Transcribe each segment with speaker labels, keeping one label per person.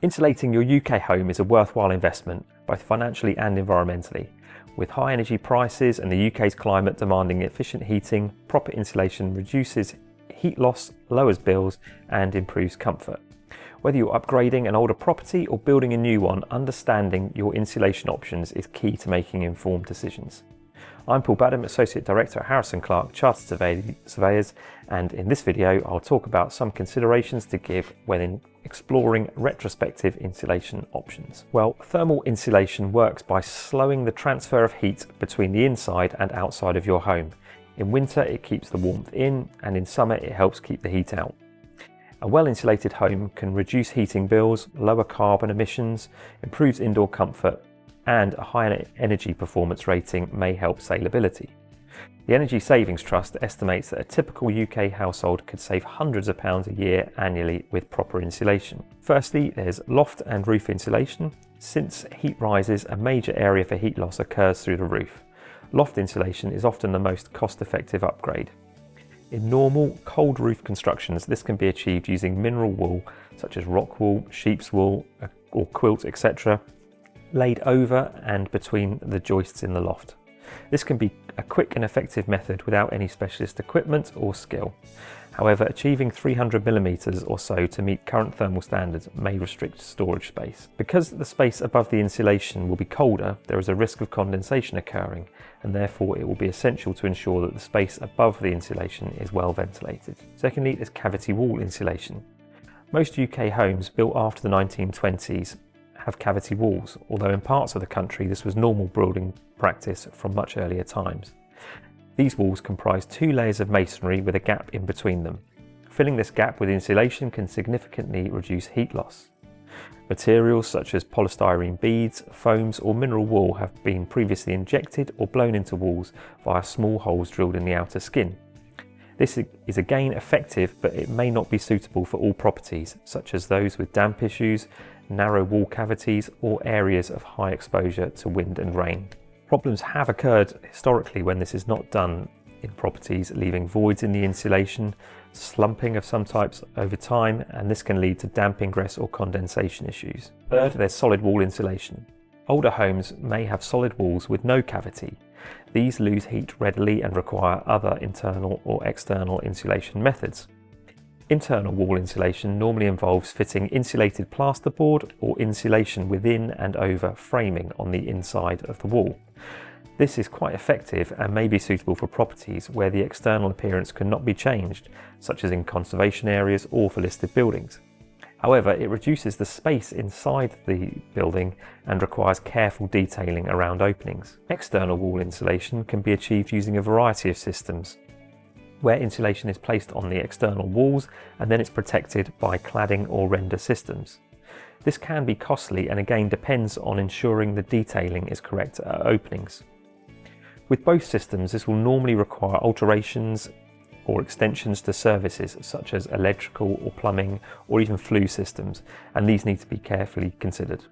Speaker 1: Insulating your UK home is a worthwhile investment, both financially and environmentally. With high energy prices and the UK's climate demanding efficient heating, proper insulation reduces heat loss, lowers bills and improves comfort. Whether you're upgrading an older property or building a new one, understanding your insulation options is key to making informed decisions. I'm Badham, Associate Director at Harrison Clarke Chartered Surveyors, and in this video I'll talk about some considerations to give when exploring retrospective insulation options. Well, thermal insulation works by slowing the transfer of heat between the inside and outside of your home. In winter it keeps the warmth in, and in summer it helps keep the heat out. A well-insulated home can reduce heating bills, lower carbon emissions, improves indoor comfort, and a higher energy performance rating may help salability. The Energy Savings Trust estimates that a typical UK household could save hundreds of pounds a year annually with proper insulation. Firstly, there's loft and roof insulation. Since heat rises, a major area for heat loss occurs through the roof. Loft insulation is often the most cost-effective upgrade. In normal, cold roof constructions, this can be achieved using mineral wool, such as rock wool, sheep's wool, or quilt, etc., laid over and between the joists in the loft. This can be a quick and effective method without any specialist equipment or skill. However, achieving 300mm or so to meet current thermal standards may restrict storage space. Because the space above the insulation will be colder, there is a risk of condensation occurring, and therefore it will be essential to ensure that the space above the insulation is well ventilated. Secondly, there's cavity wall insulation. Most UK homes built after the 1920s have cavity walls, although in parts of the country this was normal building practice from much earlier times. These walls comprise 2 layers of masonry with a gap in between them. Filling this gap with insulation can significantly reduce heat loss. Materials such as polystyrene beads, foams or mineral wool have been previously injected or blown into walls via small holes drilled in the outer skin. This is again effective, but it may not be suitable for all properties, such as those with damp issues, narrow wall cavities or areas of high exposure to wind and rain. Problems have occurred historically when this is not done in properties, leaving voids in the insulation, slumping of some types over time, and this can lead to damp ingress or condensation issues. Third, there's solid wall insulation. Older homes may have solid walls with no cavity. These lose heat readily and require other internal or external insulation methods. Internal wall insulation normally involves fitting insulated plasterboard or insulation within and over framing on the inside of the wall. This is quite effective and may be suitable for properties where the external appearance cannot be changed, such as in conservation areas or for listed buildings. However, it reduces the space inside the building and requires careful detailing around openings. External wall insulation can be achieved using a variety of systems, where insulation is placed on the external walls and then it's protected by cladding or render systems. This can be costly and again depends on ensuring the detailing is correct at openings. With both systems, this will normally require alterations or extensions to services such as electrical or plumbing or even flue systems, and these need to be carefully considered.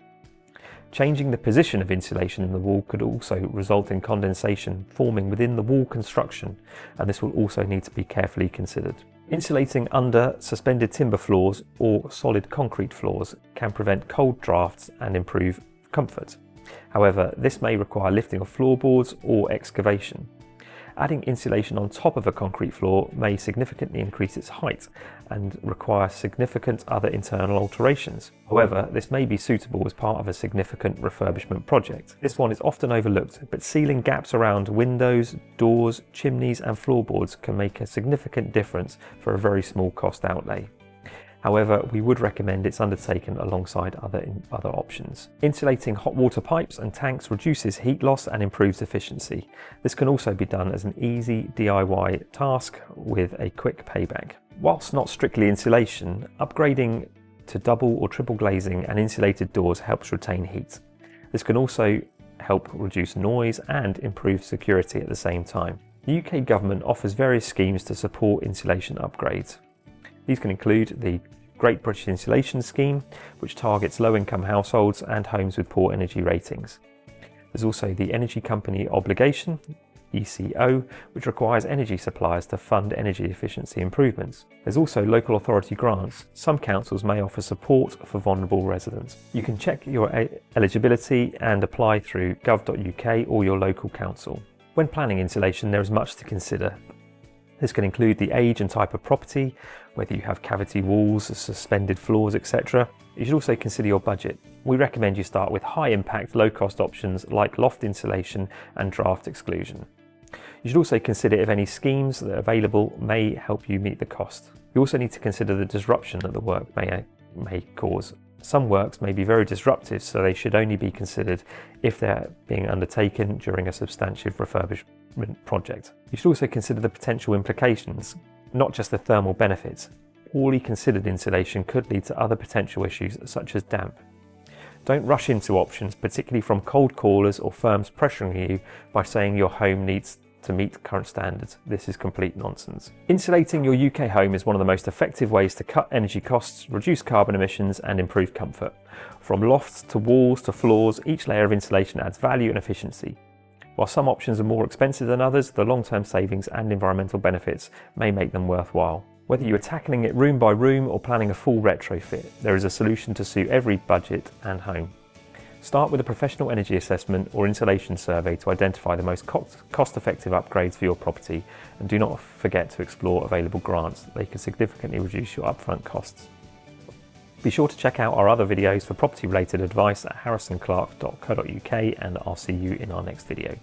Speaker 1: Changing the position of insulation in the wall could also result in condensation forming within the wall construction, and this will also need to be carefully considered. Insulating under suspended timber floors or solid concrete floors can prevent cold drafts and improve comfort. However, this may require lifting of floorboards or excavation. Adding insulation on top of a concrete floor may significantly increase its height and require significant other internal alterations. However, this may be suitable as part of a significant refurbishment project. This one is often overlooked, but sealing gaps around windows, doors, chimneys and floorboards can make a significant difference for a very small cost outlay. However, we would recommend it's undertaken alongside other options. Insulating hot water pipes and tanks reduces heat loss and improves efficiency. This can also be done as an easy DIY task with a quick payback. Whilst not strictly insulation, upgrading to double or triple glazing and insulated doors helps retain heat. This can also help reduce noise and improve security at the same time. The UK government offers various schemes to support insulation upgrades. These can include the Great British Insulation Scheme, which targets low-income households and homes with poor energy ratings. There's also the Energy Company Obligation, ECO, which requires energy suppliers to fund energy efficiency improvements. There's also local authority grants. Some councils may offer support for vulnerable residents. You can check your eligibility and apply through gov.uk or your local council. When planning insulation, there is much to consider. This can include the age and type of property, whether you have cavity walls, suspended floors, etc. You should also consider your budget. We recommend you start with high impact, low cost options like loft insulation and draught exclusion. You should also consider if any schemes that are available may help you meet the cost. You also need to consider the disruption that the work may cause. Some works may be very disruptive, so they should only be considered if they're being undertaken during a substantive refurbishment project. You should also consider the potential implications, not just the thermal benefits. Poorly considered insulation could lead to other potential issues such as damp. Don't rush into options, particularly from cold callers or firms pressuring you by saying your home needs to meet current standards. This is complete nonsense. Insulating your UK home is one of the most effective ways to cut energy costs, reduce carbon emissions and improve comfort. From lofts to walls to floors, each layer of insulation adds value and efficiency. While some options are more expensive than others, the long-term savings and environmental benefits may make them worthwhile. Whether you are tackling it room by room or planning a full retrofit, there is a solution to suit every budget and home. Start with a professional energy assessment or insulation survey to identify the most cost-effective upgrades for your property, and do not forget to explore available grants. They can significantly reduce your upfront costs. Be sure to check out our other videos for property-related advice at harrisonclarke.co.uk, and I'll see you in our next video.